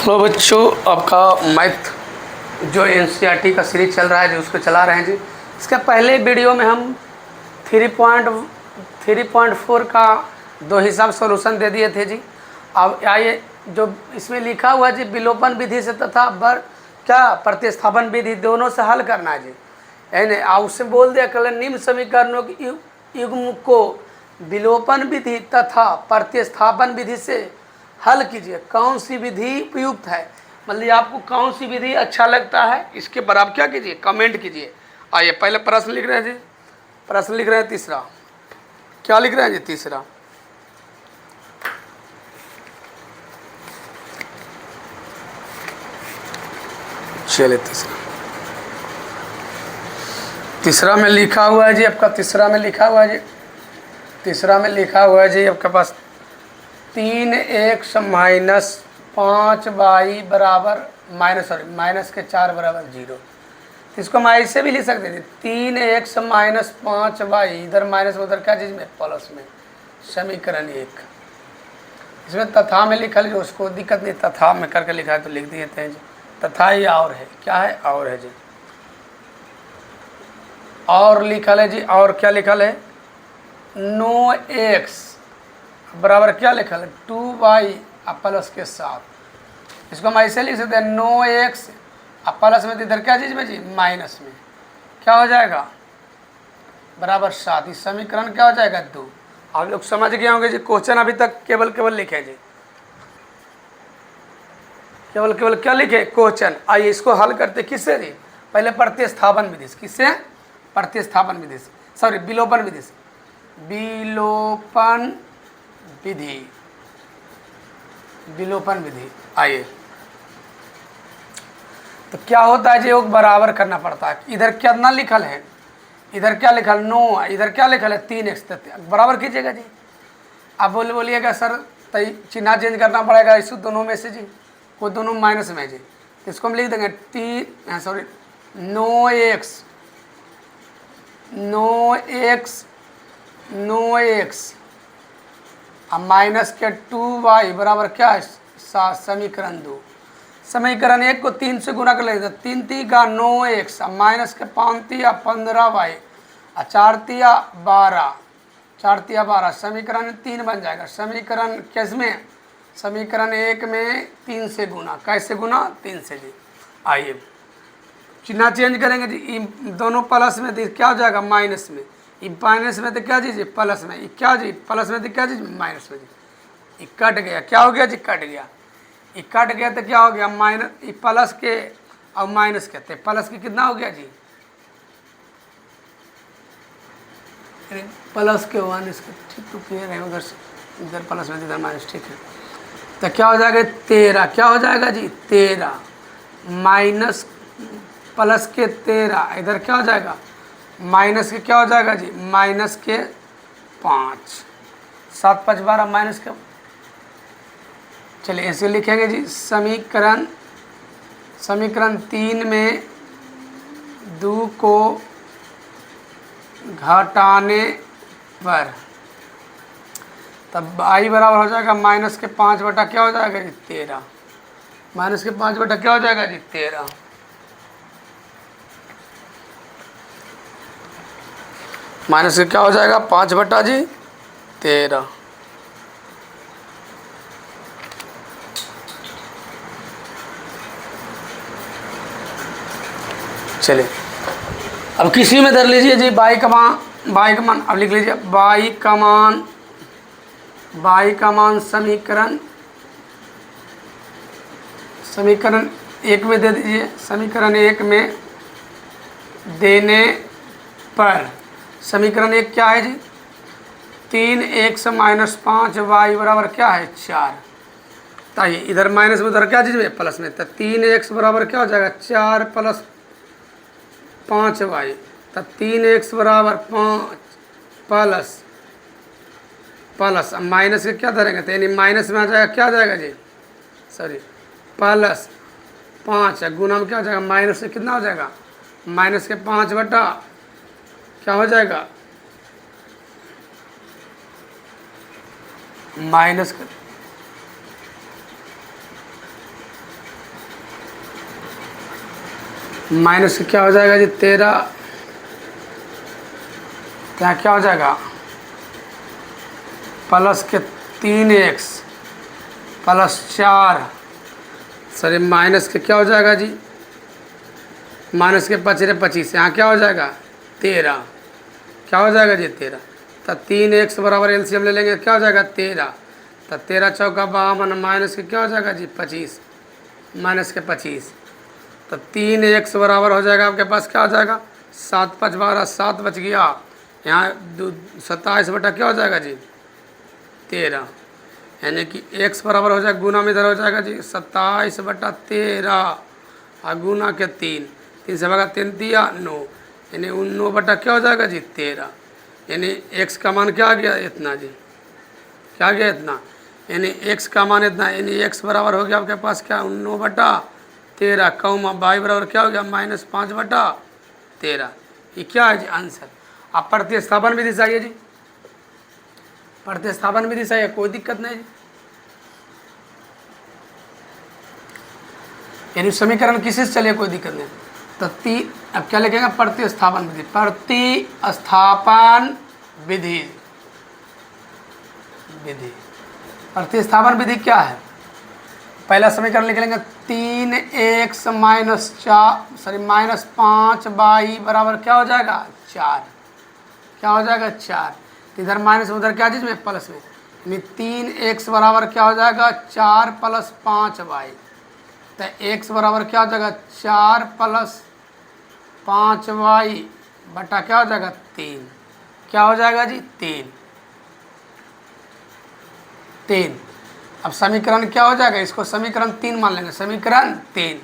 Hello बच्चों, आपका math जो एनसीईआरटी का सीरीज चल रहा है जो उसको चला रहे हैं जी। इसके पहले वीडियो में हम 3.4 का दो हिसाब सॉल्यूशन दे दिए थे जी। अब आइए जो इसमें लिखा हुआ जी, विलोपन विधि से तथा प्रतिस्थापन विधि दोनों से हल करना है जी। यानी उससे बोल दिया कल निम्न समीकरणों की युग्म को विलोपन विधि तथा प्रतिस्थापन विधि से हल कीजिए। कौन सी विधि उपयुक्त है, मतलब आपको कौन सी विधि अच्छा लगता है, इसके पर आप क्या कीजिए, कमेंट कीजिए। आइए पहले प्रश्न लिख रहे हैं जी। प्रश्न लिख रहे हैं तीसरा। क्या लिख रहे हैं जी? तीसरा। चलिए तीसरा में लिखा हुआ है जी आपका। तीसरा में लिखा हुआ है जी। तीसरा में लिखा हुआ है जी आपके पास 3x माइनस 5y बराबर माइनस के 4 बराबर 0। इसको हम ऐसे भी लिख सकते थे 3x माइनस 5y, इधर माइनस उधर क्या चीज़ में, प्लस में, समीकरण 1। इसमें तथा में लिखल जो उसको दिक्कत नहीं, तथा में करके लिखा है तो लिख दिए थे जी। तथा ही और है, क्या है, और है जी। और लिखल है जी। और क्या लिखल है, नो एक्स बराबर क्या लिखल है, 2y प्लस के साथ। इसको हम ऐसे लिख सकते हैं नो एक्स प्लस में इधर क्या चीज़ में जी, माइनस में, क्या हो जाएगा, बराबर 7। इस समीकरण क्या हो जाएगा, 2। आप लोग समझ गए होंगे जी। क्वेश्चन अभी तक केवल लिखे जी, केवल क्या लिखे, क्वेश्चन। आइए इसको हल करते किससे जी, पहले प्रतिस्थापन विधि से। किससे, प्रतिस्थापन विधि से, सॉरी विलोपन विधि से। विलोपन विधि, विलोपन विधि। आइए तो क्या होता है जी, योग बराबर करना पड़ता है। इधर कितना लिखल है, इधर क्या लिखल, नो, इधर क्या लिखल है 3x, बराबर कीजिएगा जी। आप बोलिएगा सर तई चिन्ह चेंज करना पड़ेगा इस दोनों में से जी, वो दोनों माइनस में जी। तो इसको हम लिख देंगे नो एक्स अब माइनस के 2y बराबर क्या है, 7। समीकरण 2। समीकरण 1 को 3 से गुना कर लेते, 3 3 9x, माइनस के 5 3 15y, 4 3 12, 4 3 12। समीकरण 3 बन जाएगा। समीकरण किसमें, समीकरण 1 में 3 से गुना, कैसे गुना, 3 से जी। आइए चिन्ह चेंज करेंगे जी। दोनों प्लस में तो क्या हो जाएगा, माइनस में। माइनस में तो क्या चीज़, प्लस में। क्या जी, प्लस में तो क्या चीज़, माइनस में जी। कट गया, क्या हो गया जी, कट गया। कट गया तो क्या हो गया, माइनस प्लस के और माइनस के, प्लस के कितना हो गया जी, प्लस के 1, इसका ठीक तो क्लियर है, उधर इधर प्लस में इधर माइनस, ठीक है। तो क्या हो जाएगा 13, क्या हो जाएगा जी 13, माइनस प्लस के 13, इधर क्या हो जाएगा, माइनस के क्या हो जाएगा जी, माइनस के 5, 7 5 12 माइनस के। चलिए ऐसे लिखेंगे जी। समीकरण 3 में 2 को घटाने पर तब आई बराबर हो जाएगा माइनस के 5 बटा क्या हो जाएगा जी, 13। माइनस के 5 बटा क्या हो जाएगा जी, 13। माइनस के क्या हो जाएगा, 5 बटा जी 13। चलिए अब किसी में धर लीजिए जी, बाई का मान अब लिख लीजिए। बाई का मान समीकरण 1 में दे दीजिए। समीकरण 1 में देने पर समीकरण 1 क्या है जी, 3x माइनस 5y बराबर क्या है, 4। ताइए इधर माइनस में, उधर क्या चीज़ में, प्लस में। तो 3x बराबर क्या हो जाएगा, 4 प्लस 5y, तब 3x बराबर 5 प्लस माइनस के क्या धरेंगे, तो यानी माइनस में आ जाएगा, क्या आ जाएगा जी, सॉरी प्लस 5 गुना में क्या हो जाएगा, माइनस से कितना हो जाएगा, माइनस के 5 बटा क्या हो जाएगा, माइनस माइनस क्या हो जाएगा जी 13, क्या क्या हो जाएगा प्लस के 3x प्लस 4, सॉरी माइनस के क्या हो जाएगा जी, माइनस के 25, यहाँ क्या हो जाएगा 13, क्या हो जाएगा जी 13, तो 3x बराबर एलसीएम ले लेंगे, क्या हो जाएगा 13, तो 13 चौका 52, माइनस के क्या हो जाएगा जी 25, माइनस के 25, तो 3x बराबर हो जाएगा आपके पास क्या हो जाएगा 7 5 12, 7 बच गया, यहाँ 27 बटा क्या हो जाएगा जी 13, यानी कि x बराबर हो जाएगा गुना में इधर हो जाएगा जी 27 बटा 13 और गुना के 3 से भागा 3 दिया 9, यानी 9 बटा क्या हो जाएगा जी 13, यानी x का मान क्या आ गया इतना जी, क्या आ गया इतना, यानी x का मान इतना, यानी x बराबर हो गया आपके पास क्या 9 बटा 13 कौमा y बराबर क्या हो गया -5 बटा 13, ये क्या है जी आंसर। अब प्रतिस्थापन विधि से आइए जी, प्रतिस्थापन विधि से आइए, कोई दिक्कत नहीं जी, यानी समीकरण किसी से चलिए कोई दिक्कत नहीं, तो अब क्या लिखेगा प्रतिस्थापन विधि, प्रतिस्थापन विधि, विधि प्रतिस्थापन विधि क्या है, पहला समीकरण लिख लेंगे 3x माइनस 4 सॉरी -5y बराबर क्या हो जाएगा 4, क्या हो जाएगा 4, इधर माइनस उधर क्या चीज़ में प्लस में, यानी 3x बराबर क्या हो जाएगा 4 + 5y, तो x बराबर क्या हो जाएगा 4 + 5y बटा क्या हो जाएगा 3, क्या हो जाएगा जी 3। अब समीकरण क्या हो जाएगा, इसको समीकरण 3 मान लेंगे, समीकरण 3,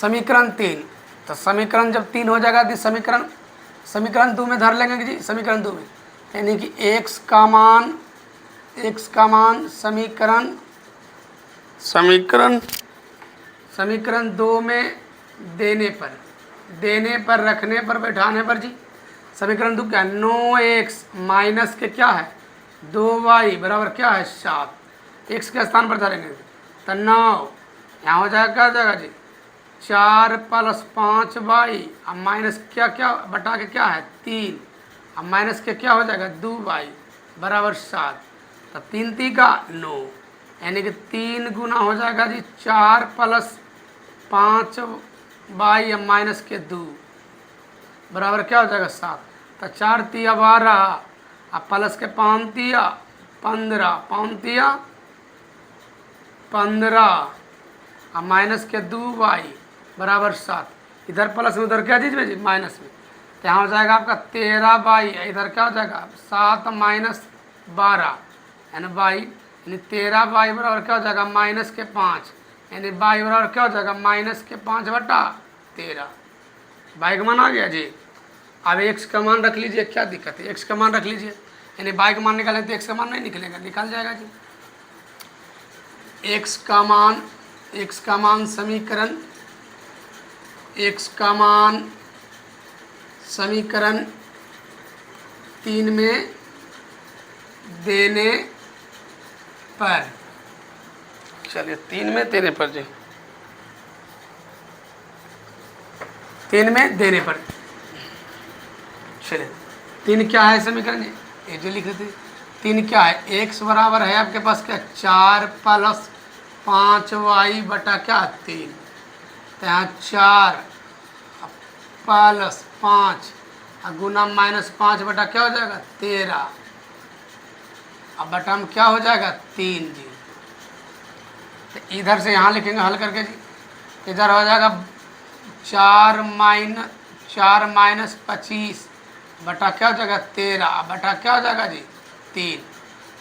समीकरण 3, तो समीकरण जब 3 हो जाएगा तो समीकरण 2 में धर लेंगे कि जी, समीकरण 2 में, यानी कि x का मान समीकरण 2 में देने पर रखने पर बैठाने पर जी, समीकरण 2 क्या है 9x माइनस के क्या है 2y बराबर क्या है 7, x के स्थान पर धरेंगे तो 9, यहाँ हो जाएगा क्या हो जाएगा जी 4 + 5y, अब माइनस क्या क्या बटा के क्या है 3, अब माइनस के क्या हो जाएगा 2y बराबर 7, तो 3 3 का 9, यानी कि 3 गुना हो जाएगा जी 4 + 5y अब माइनस के 2 बराबर क्या हो जाएगा 7, तो 4 तिया 12, अब प्लस के 5 तिया 15, 5 तिया 15, अब माइनस के 2y बराबर 7, इधर प्लस में उधर क्या चीज़ में जी माइनस में, तो यहाँ हो जाएगा आपका 13y, इधर क्या हो जाएगा 7 - 12 यानी y, यानी 13y बराबर क्या हो जाएगा -5, यानी y बराबर क्या हो जाएगा -5 बटा 13, y का मान आ गया जी। अब x का मान रख लीजिए, क्या दिक्कत है, x का मान रख लीजिए, यानी y का मान निकालें तो x का मान नहीं निकलेगा, निकल जाएगा जी। x का मान समीकरण 3 में देने पर, चलिए 3 में देने पर जी, 3 में देने पर, चलिए 3 क्या है समीकरण ये जो लिख रहे थे, 3 क्या है x बराबर है आपके पास क्या 4 + 5y बटा क्या 3, तो यहाँ 4 + 5 गुना -5 बटा क्या हो जाएगा 13, अब बटा में क्या हो जाएगा 3 जी, तो इधर से यहाँ लिखेंगे हल करके जी, इधर हो जाएगा 4 - 25 बटा क्या हो जाएगा 13 बटा क्या हो जाएगा जी 3,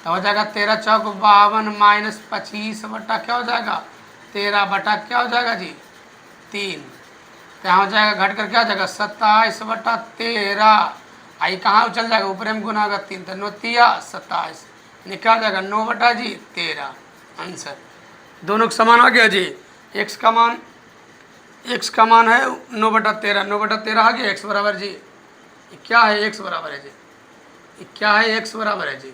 तो हो जाएगा 13 चौक 52 -25 बटा क्या हो जाएगा 13 बटा क्या हो जाएगा जी 3, तो यहाँ हो जाएगा घट कर क्या हो जाएगा 27 बटा 13, आई कहाँ चल जाएगा ऊपर में गुना होगा 3, तो 9 तिया 27, निकाल जाएगा 9 बटा जी 13, आंसर दोनों का समान आ गया जी। x का मान है 9 बटा 13, 9 बटा 13 आ गया, x बराबर जी क्या है x बराबर है जी, क्या है x बराबर है जी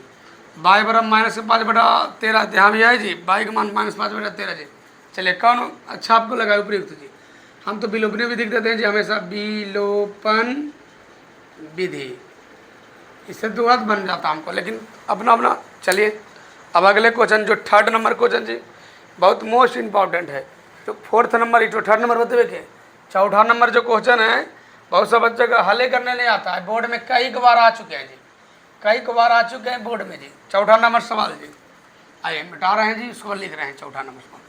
y बराबर -5 बटा 13, यहाँ भी है जी y का मान -5 बटा 13 जी। चलिए कौन अच्छा आपको लगा उपयुक्त जी, हम तो विलोपनीय विधि देते हैं जी हमेशा, विलोपन विधि, इससे तो अर्थ बन जाता हमको। लेकिन अपना अपना चलिए अब अगले क्वेश्चन जो 3rd नंबर क्वेश्चन जी बहुत मोस्ट इम्पॉर्टेंट है। तो 4th नंबर इटो 3rd नंबर बतावे के 4था नंबर जो क्वेश्चन है बहुत सा बच्चे का हल करने नहीं आता है, बोर्ड में कई बार आ चुके हैं जी, कई बार आ चुके हैं बोर्ड में जी। 4था नंबर सवाल जी, आइए मिटा रहे हैं जी, उसको लिख रहे हैं 4था नंबर सवाल।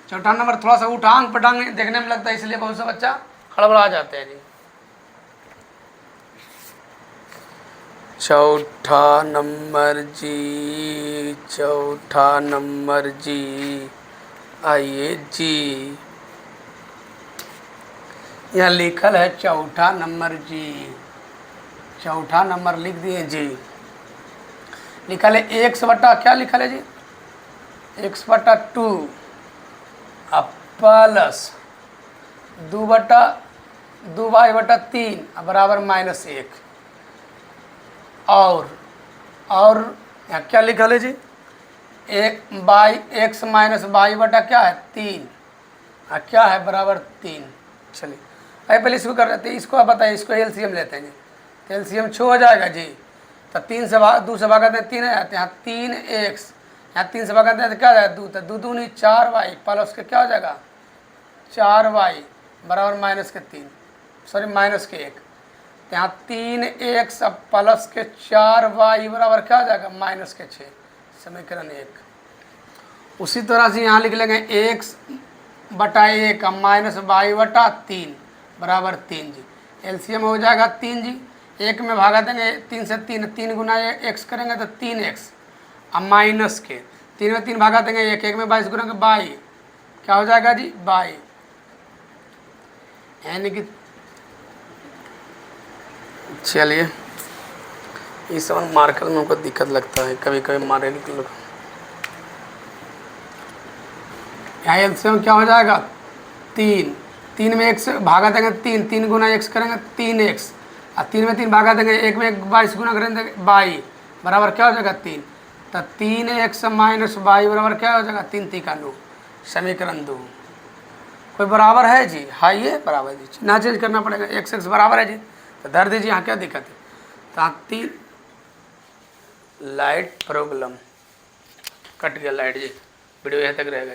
4था नंबर थोड़ा सा उठांग पटांग देखने में लगता है, इसलिए बहुत सा बच्चा खड़बड़ा जाते हैं जी। 4था नंबर जी, 4था नंबर जी, आइए जी, यहाँ लिखल है 4था नंबर जी, 4था नंबर लिख दिए जी। लिखल है x बटा क्या लिखल है जी, x बटा 2 प्लस 2y बटा 3 बराबर -1। और यहाँ क्या लिखल है जी, x माइनस y बटा क्या है 3, क्या है बराबर 3। चलिए अरे पहले इसको कर लेते हैं, इसको आप बताइए, इसको एलसीएम लेते हैं जी। तो एलसीएम 6 हो जाएगा जी, तो 3 से 2 से भाग दें 3 है, यहाँ 3x, यहाँ 3 से भाग दें तो क्या हो जाएगा 2, तो 2 दूनी 4y प्लस के क्या हो जाएगा 4y बराबर -3, सॉरी -1। तो यहाँ 3x प्लस के 4y बराबर क्या हो जाएगा -6, समीकरण 1। उसी तरह से यहाँ लिख लेंगे x बटा 1 माइनस y बटा 3 बराबर 3 जी। एलसीएम हो जाएगा 3 जी, 1 में भागा देंगे 3 से 3 गुना x करेंगे तो 3x माइनस के 3 में 3 भागा देंगे 1 में 22 गुना के 22 क्या हो जाएगा जी 22, यानी कि चलिए इस समय मार्कर में हमको दिक्कत लगता है, कभी कभी मारे निकल। यहाँ एलसीएम क्या हो जाएगा 3 में 1 से भागा देंगे 3 गुना x करेंगे 3x, और 3 में 3 भागा देंगे 1 में 22 गुना करेंगे 22 बराबर क्या हो जाएगा 3, तो 3x माइनस y बराबर क्या हो जाएगा 3 3 का 9, समीकरण 2। कोई बराबर है जी, हाँ ये बराबर जी, ना चेंज करना पड़ेगा, x बराबर है जी, तो धर दीजिए। यहाँ क्या दिक्कत है, तो 3 लाइट प्रॉब्लम कट गया लाइट जी, वीडियो यहाँ तक रहेगा।